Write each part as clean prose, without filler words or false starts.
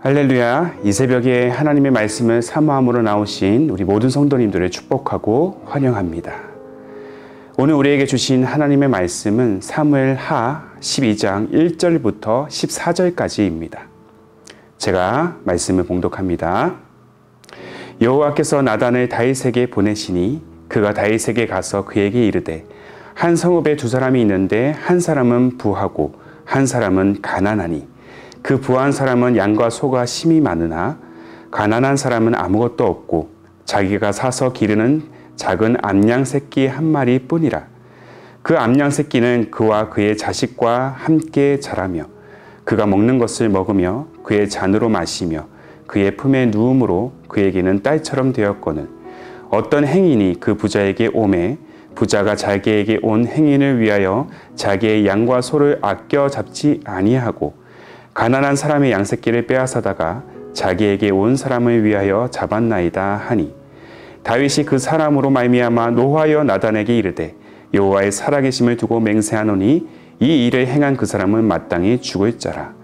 할렐루야. 이 새벽에 하나님의 말씀을 사모함으로 나오신 우리 모든 성도님들을 축복하고 환영합니다. 오늘 우리에게 주신 하나님의 말씀은 사무엘하 12장 1절부터 14절까지입니다. 제가 말씀을 봉독합니다. 여호와께서 나단을 다윗에게 보내시니 그가 다윗에게 가서 그에게 이르되 한 성읍에 두 사람이 있는데 한 사람은 부하고 한 사람은 가난하니 그 부한 사람은 양과 소가 심히 많으나 가난한 사람은 아무것도 없고 자기가 사서 기르는 작은 암양 새끼 한 마리 뿐이라. 그 암양 새끼는 그와 그의 자식과 함께 자라며 그가 먹는 것을 먹으며 그의 잔으로 마시며 그의 품에 누움으로 그에게는 딸처럼 되었거늘 어떤 행인이 그 부자에게 오매 부자가 자기에게 온 행인을 위하여 자기의 양과 소를 아껴 잡지 아니하고 가난한 사람의 양새끼를 빼앗아다가 자기에게 온 사람을 위하여 잡았나이다 하니 다윗이 그 사람으로 말미암아 노하여 나단에게 이르되 여호와의 살아계심을 두고 맹세하노니 이 일을 행한 그 사람은 마땅히 죽을 자라.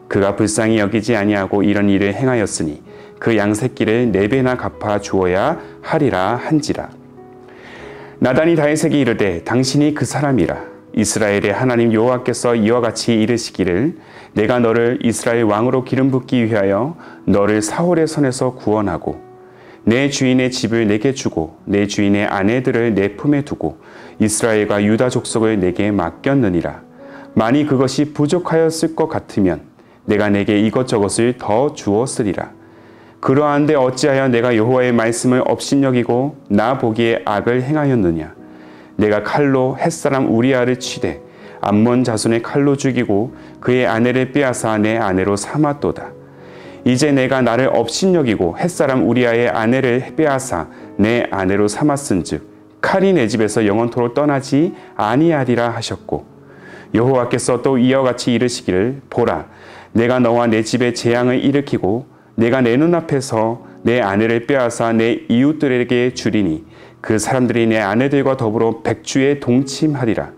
그가 불쌍히 여기지 아니하고 이런 일을 행하였으니 그 양새끼를 4배나 갚아 주어야 하리라 한지라. 나단이 다윗에게 이르되 당신이 그 사람이라. 이스라엘의 하나님 여호와께서 이와 같이 이르시기를 내가 너를 이스라엘 왕으로 기름 붓기 위하여 너를 사울의 손에서 구원하고 내 주인의 집을 내게 주고 내 주인의 아내들을 내 품에 두고 이스라엘과 유다 족속을 내게 맡겼느니라. 만일 그것이 부족하였을 것 같으면 내가 내게 이것저것을 더 주었으리라. 그러한데 어찌하여 내가 여호와의 말씀을 업신여기고 나 보기에 악을 행하였느냐. 내가 칼로 햇사람 우리아를 치되 암몬 자손의 칼로 죽이고 그의 아내를 빼앗아 내 아내로 삼았도다. 이제 내가 나를 업신여기고 햇사람 우리아의 아내를 빼앗아 내 아내로 삼았은즉 칼이 내 집에서 영원토록 떠나지 아니하리라 하셨고 여호와께서 또 이와 같이 이르시기를 보라 내가 너와 내 집에 재앙을 일으키고 내가 내 눈앞에서 내 아내를 빼앗아 내 이웃들에게 주리니 그 사람들이 내 아내들과 더불어 백주에 동침하리라.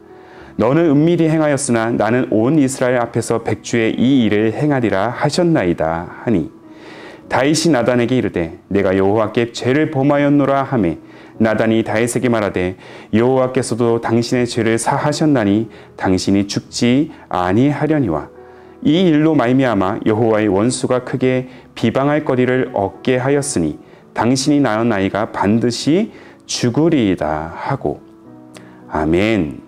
너는 은밀히 행하였으나 나는 온 이스라엘 앞에서 백주에 이 일을 행하리라 하셨나이다 하니 다윗이 나단에게 이르되 내가 여호와께 죄를 범하였노라 하매 나단이 다윗에게 말하되 여호와께서도 당신의 죄를 사하셨나니 당신이 죽지 아니하려니와 이 일로 말미암아 여호와의 원수가 크게 비방할 거리를 얻게 하였으니 당신이 낳은 아이가 반드시 죽으리이다 하고. 아멘.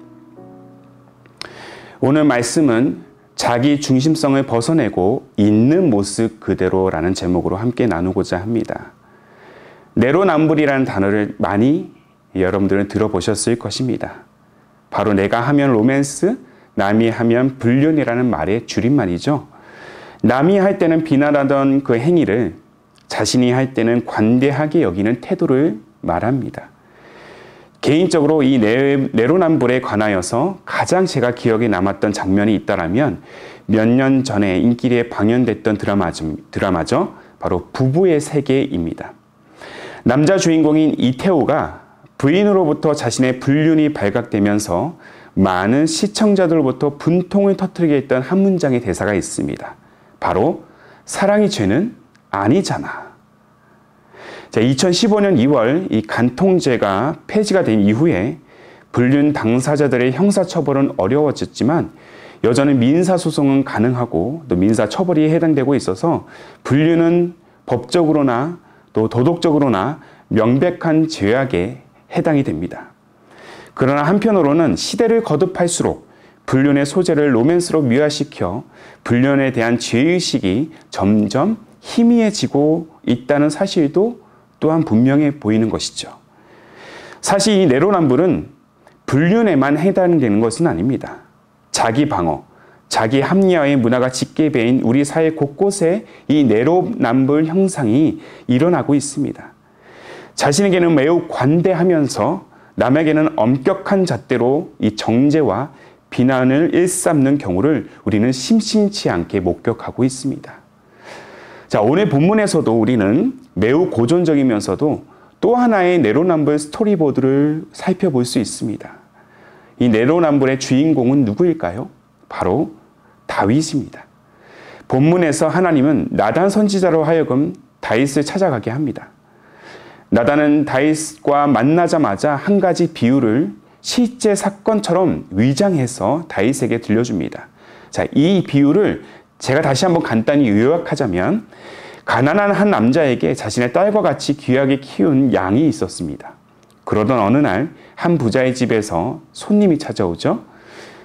오늘 말씀은 자기 중심성을 벗어내고 있는 모습 그대로라는 제목으로 함께 나누고자 합니다. 내로남불이라는 단어를 많이 여러분들은 들어보셨을 것입니다. 바로 내가 하면 로맨스, 남이 하면 불륜이라는 말의 줄임말이죠. 남이 할 때는 비난하던 그 행위를 자신이 할 때는 관대하게 여기는 태도를 말합니다. 개인적으로 이 내로남불에 관하여서 가장 제가 기억에 남았던 장면이 있다라면 몇 년 전에 인기리에 방영됐던 드라마죠. 바로 부부의 세계입니다. 남자 주인공인 이태호가 부인으로부터 자신의 불륜이 발각되면서 많은 시청자들로부터 분통을 터뜨리게 했던 한 문장의 대사가 있습니다. 바로 사랑이 죄는 아니잖아. 자, 2015년 2월 이 간통죄가 폐지가 된 이후에 불륜 당사자들의 형사처벌은 어려워졌지만 여전히 민사소송은 가능하고 또 민사처벌이 해당되고 있어서 불륜은 법적으로나 또 도덕적으로나 명백한 죄악에 해당이 됩니다. 그러나 한편으로는 시대를 거듭할수록 불륜의 소재를 로맨스로 미화시켜 불륜에 대한 죄의식이 점점 희미해지고 있다는 사실도 또한 분명해 보이는 것이죠. 사실 이 내로남불은 불륜에만 해당되는 것은 아닙니다. 자기 방어, 자기 합리화의 문화가 짙게 배인 우리 사회 곳곳에 이 내로남불 형상이 일어나고 있습니다. 자신에게는 매우 관대하면서 남에게는 엄격한 잣대로 이 정죄와 비난을 일삼는 경우를 우리는 심심치 않게 목격하고 있습니다. 자, 오늘 본문에서도 우리는 매우 고전적이면서도 또 하나의 내로남불 스토리보드를 살펴볼 수 있습니다. 이 내로남불의 주인공은 누구일까요? 바로 다윗입니다. 본문에서 하나님은 나단 선지자로 하여금 다윗을 찾아가게 합니다. 나단은 다윗과 만나자마자 한 가지 비유를 실제 사건처럼 위장해서 다윗에게 들려줍니다. 자, 이 비유를 제가 다시 한번 간단히 요약하자면 가난한 한 남자에게 자신의 딸과 같이 귀하게 키운 양이 있었습니다. 그러던 어느 날 한 부자의 집에서 손님이 찾아오죠.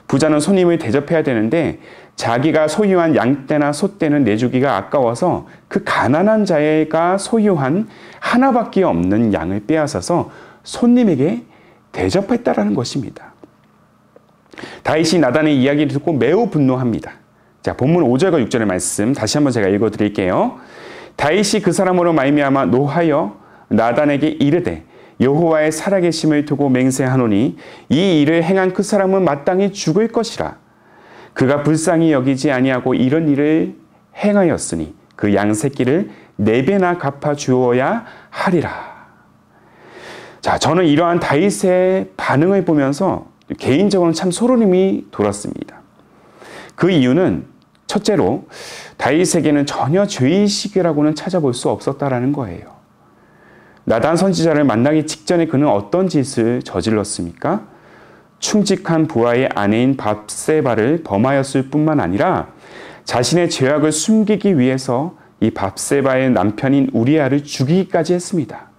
부자는 손님을 대접해야 되는데 자기가 소유한 양떼나 소떼는 내주기가 아까워서 그 가난한 자가 소유한 하나밖에 없는 양을 빼앗아서 손님에게 대접했다라는 것입니다. 다윗이 나단의 이야기를 듣고 매우 분노합니다. 자, 본문 5절과 6절의 말씀 다시 한번 제가 읽어드릴게요. 다윗이 그 사람으로 말미암아 노하여 나단에게 이르되 여호와의 살아계심을 두고 맹세하노니 이 일을 행한 그 사람은 마땅히 죽을 것이라. 그가 불쌍히 여기지 아니하고 이런 일을 행하였으니 그 양 새끼를 4배나 갚아 주어야 하리라. 자, 저는 이러한 다윗의 반응을 보면서 개인적으로는 참 소름이 돋았습니다. 그 이유는 첫째로 다윗에게는 전혀 죄의식이라고는 찾아볼 수 없었다라는 거예요. 나단 선지자를 만나기 직전에 그는 어떤 짓을 저질렀습니까? 충직한 부하의 아내인 밧세바를 범하였을 뿐만 아니라 자신의 죄악을 숨기기 위해서 이 밧세바의 남편인 우리아를 죽이기까지 했습니다.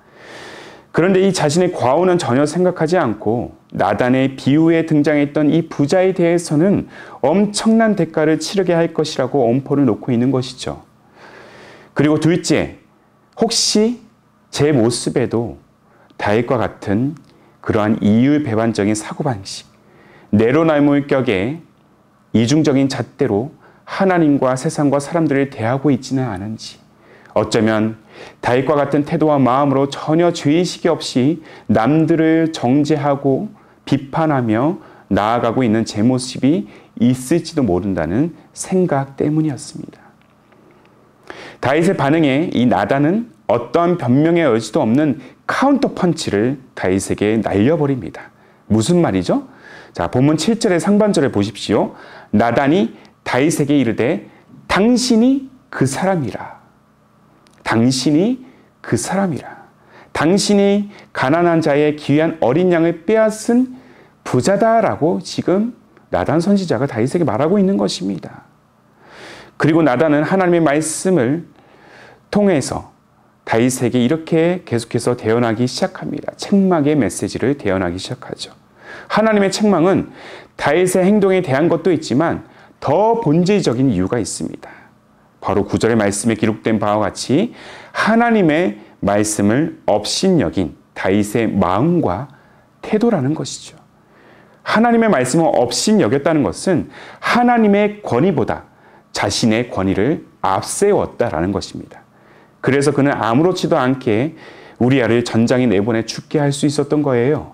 그런데 이 자신의 과오는 전혀 생각하지 않고 나단의 비유에 등장했던 이 부자에 대해서는 엄청난 대가를 치르게 할 것이라고 엄포를 놓고 있는 것이죠. 그리고 둘째, 혹시 제 모습에도 다윗과 같은 그러한 이율배반적인 사고방식, 내로남불격의 이중적인 잣대로 하나님과 세상과 사람들을 대하고 있지는 않은지, 어쩌면 다윗과 같은 태도와 마음으로 전혀 죄의식이 없이 남들을 정죄하고 비판하며 나아가고 있는 제 모습이 있을지도 모른다는 생각 때문이었습니다. 다윗의 반응에 이 나단은 어떠한 변명의 여지도 없는 카운터 펀치를 다윗에게 날려버립니다. 무슨 말이죠? 자, 본문 7절의 상반절을 보십시오. 나단이 다윗에게 이르되 당신이 그 사람이라. 당신이 그 사람이라. 당신이 가난한 자의 귀한 어린 양을 빼앗은 부자다라고 지금 나단 선지자가 다윗에게 말하고 있는 것입니다. 그리고 나단은 하나님의 말씀을 통해서 다윗에게 이렇게 계속해서 대언하기 시작합니다. 책망의 메시지를 대언하기 시작하죠. 하나님의 책망은 다윗의 행동에 대한 것도 있지만 더 본질적인 이유가 있습니다. 바로 9절의 말씀에 기록된 바와 같이 하나님의 말씀을 업신여긴 다윗의 마음과 태도라는 것이죠. 하나님의 말씀을 업신여겼다는 것은 하나님의 권위보다 자신의 권위를 앞세웠다라는 것입니다. 그래서 그는 아무렇지도 않게 우리아를 전장에 내보내 죽게 할 수 있었던 거예요.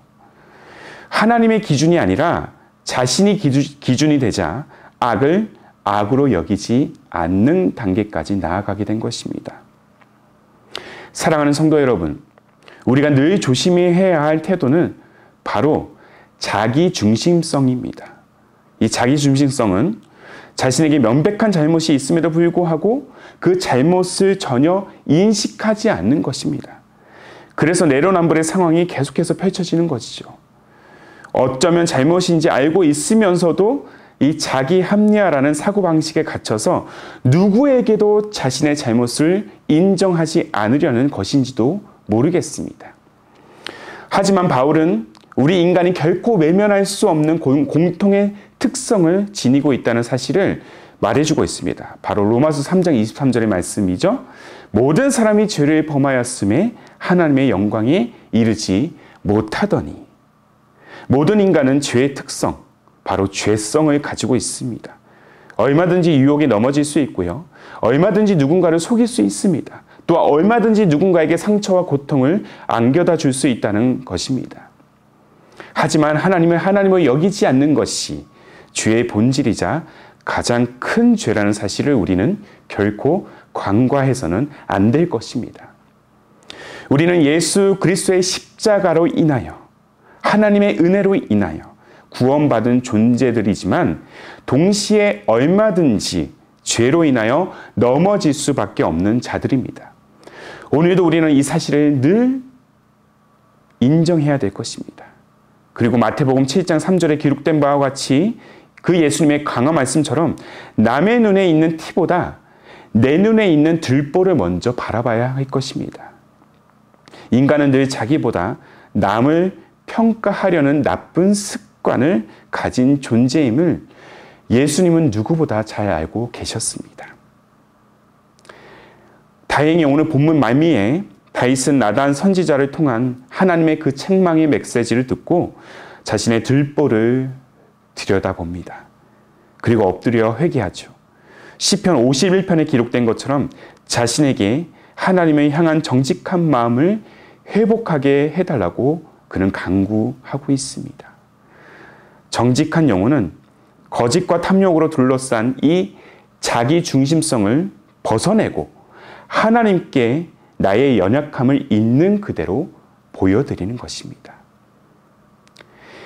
하나님의 기준이 아니라 자신이 기준이 되자 악을 악으로 여기지 않는 단계까지 나아가게 된 것입니다. 사랑하는 성도 여러분, 우리가 늘 조심히 해야 할 태도는 바로 자기중심성입니다. 이 자기중심성은 자신에게 명백한 잘못이 있음에도 불구하고 그 잘못을 전혀 인식하지 않는 것입니다. 그래서 내로남불의 상황이 계속해서 펼쳐지는 것이죠. 어쩌면 잘못인지 알고 있으면서도 이 자기 합리화라는 사고방식에 갇혀서 누구에게도 자신의 잘못을 인정하지 않으려는 것인지도 모르겠습니다. 하지만 바울은 우리 인간이 결코 외면할 수 없는 공통의 특성을 지니고 있다는 사실을 말해주고 있습니다. 바로 로마서 3장 23절의 말씀이죠. 모든 사람이 죄를 범하였음에 하나님의 영광에 이르지 못하더니. 모든 인간은 죄의 특성, 바로 죄성을 가지고 있습니다. 얼마든지 유혹에 넘어질 수 있고요. 얼마든지 누군가를 속일 수 있습니다. 또 얼마든지 누군가에게 상처와 고통을 안겨다 줄 수 있다는 것입니다. 하지만 하나님을 하나님으로 여기지 않는 것이 죄의 본질이자 가장 큰 죄라는 사실을 우리는 결코 간과해서는 안 될 것입니다. 우리는 예수 그리스도의 십자가로 인하여 하나님의 은혜로 인하여 구원받은 존재들이지만 동시에 얼마든지 죄로 인하여 넘어질 수밖에 없는 자들입니다. 오늘도 우리는 이 사실을 늘 인정해야 될 것입니다. 그리고 마태복음 7장 3절에 기록된 바와 같이 그 예수님의 강화 말씀처럼 남의 눈에 있는 티보다 내 눈에 있는 들보를 먼저 바라봐야 할 것입니다. 인간은 늘 자기보다 남을 평가하려는 나쁜 습관을 가진 존재임을 예수님은 누구보다 잘 알고 계셨습니다. 다행히 오늘 본문 말미에 다윗은 나단 선지자를 통한 하나님의 그 책망의 메시지를 듣고 자신의 들보를 들여다봅니다. 그리고 엎드려 회개하죠. 시편 51편에 기록된 것처럼 자신에게 하나님을 향한 정직한 마음을 회복하게 해달라고 그는 간구하고 있습니다. 정직한 영혼은 거짓과 탐욕으로 둘러싼 이 자기 중심성을 벗어내고 하나님께 나의 연약함을 있는 그대로 보여드리는 것입니다.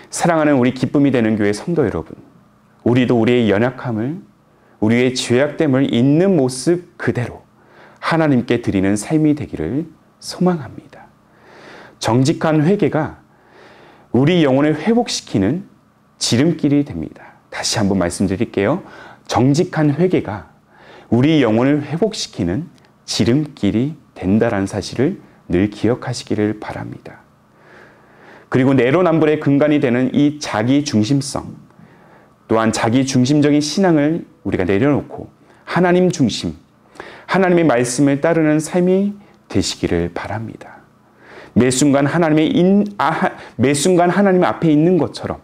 사랑하는 우리 기쁨이 되는 교회 성도 여러분, 우리도 우리의 연약함을, 우리의 죄악됨을 있는 모습 그대로 하나님께 드리는 삶이 되기를 소망합니다. 정직한 회개가 우리 영혼을 회복시키는 지름길이 됩니다. 다시 한번 말씀드릴게요. 정직한 회개가 우리 영혼을 회복시키는 지름길이 된다라는 사실을 늘 기억하시기를 바랍니다. 그리고 내로남불의 근간이 되는 이 자기 중심성, 또한 자기 중심적인 신앙을 우리가 내려놓고 하나님 중심, 하나님의 말씀을 따르는 삶이 되시기를 바랍니다. 매 순간 하나님 앞에 있는 것처럼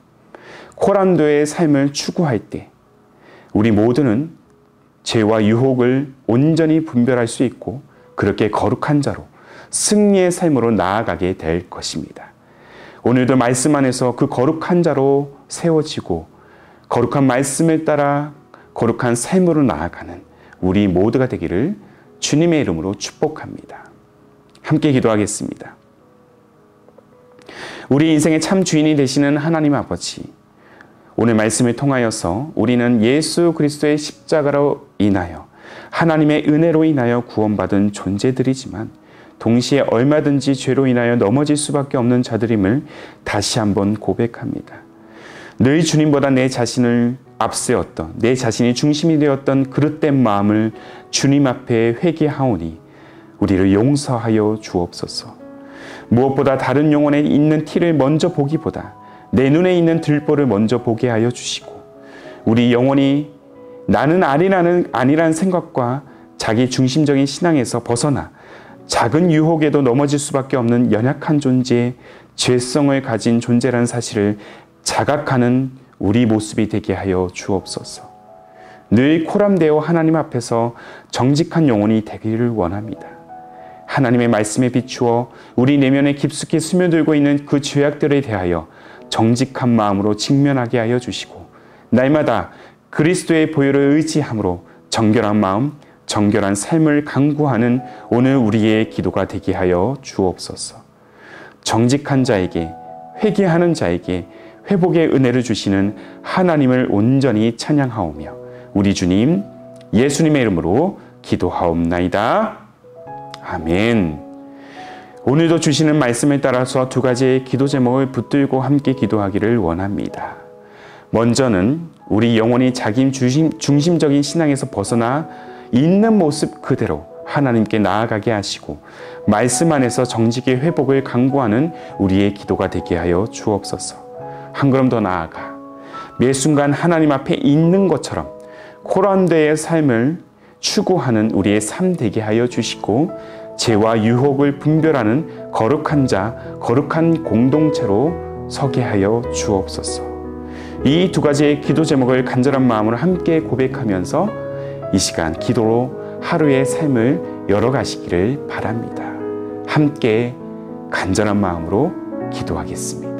코란도의 삶을 추구할 때 우리 모두는 죄와 유혹을 온전히 분별할 수 있고 그렇게 거룩한 자로 승리의 삶으로 나아가게 될 것입니다. 오늘도 말씀 안에서 그 거룩한 자로 세워지고 거룩한 말씀을 따라 거룩한 삶으로 나아가는 우리 모두가 되기를 주님의 이름으로 축복합니다. 함께 기도하겠습니다. 우리 인생의 참 주인이 되시는 하나님 아버지, 오늘 말씀을 통하여서 우리는 예수 그리스도의 십자가로 인하여 하나님의 은혜로 인하여 구원받은 존재들이지만 동시에 얼마든지 죄로 인하여 넘어질 수밖에 없는 자들임을 다시 한번 고백합니다. 늘 주님보다 내 자신을 앞세웠던, 내 자신이 중심이 되었던 그릇된 마음을 주님 앞에 회개하오니 우리를 용서하여 주옵소서. 무엇보다 다른 영혼에 있는 티를 먼저 보기보다 내 눈에 있는 들보를 먼저 보게 하여 주시고 우리 영혼이 나는 아니라는 생각과 자기 중심적인 신앙에서 벗어나 작은 유혹에도 넘어질 수밖에 없는 연약한 존재, 죄성을 가진 존재라는 사실을 자각하는 우리 모습이 되게 하여 주옵소서. 늘 코람되어 하나님 앞에서 정직한 영혼이 되기를 원합니다. 하나님의 말씀에 비추어 우리 내면에 깊숙이 스며들고 있는 그 죄악들에 대하여 정직한 마음으로 직면하게 하여 주시고 날마다 그리스도의 보혈을 의지함으로 정결한 마음, 정결한 삶을 강구하는 오늘 우리의 기도가 되게 하여 주옵소서. 정직한 자에게, 회개하는 자에게 회복의 은혜를 주시는 하나님을 온전히 찬양하오며 우리 주님 예수님의 이름으로 기도하옵나이다. 아멘. 오늘도 주시는 말씀을 따라서 두 가지의 기도 제목을 붙들고 함께 기도하기를 원합니다. 먼저는 우리 영혼이 자기 중심적인 신앙에서 벗어나 있는 모습 그대로 하나님께 나아가게 하시고 말씀 안에서 정직의 회복을 강구하는 우리의 기도가 되게 하여 주옵소서. 한 걸음 더 나아가 매 순간 하나님 앞에 있는 것처럼 코란데의 삶을 추구하는 우리의 삶 되게 하여 주시고 죄와 유혹을 분별하는 거룩한 자, 거룩한 공동체로 서게 하여 주옵소서. 이 두 가지의 기도 제목을 간절한 마음으로 함께 고백하면서 이 시간 기도로 하루의 삶을 열어가시기를 바랍니다. 함께 간절한 마음으로 기도하겠습니다.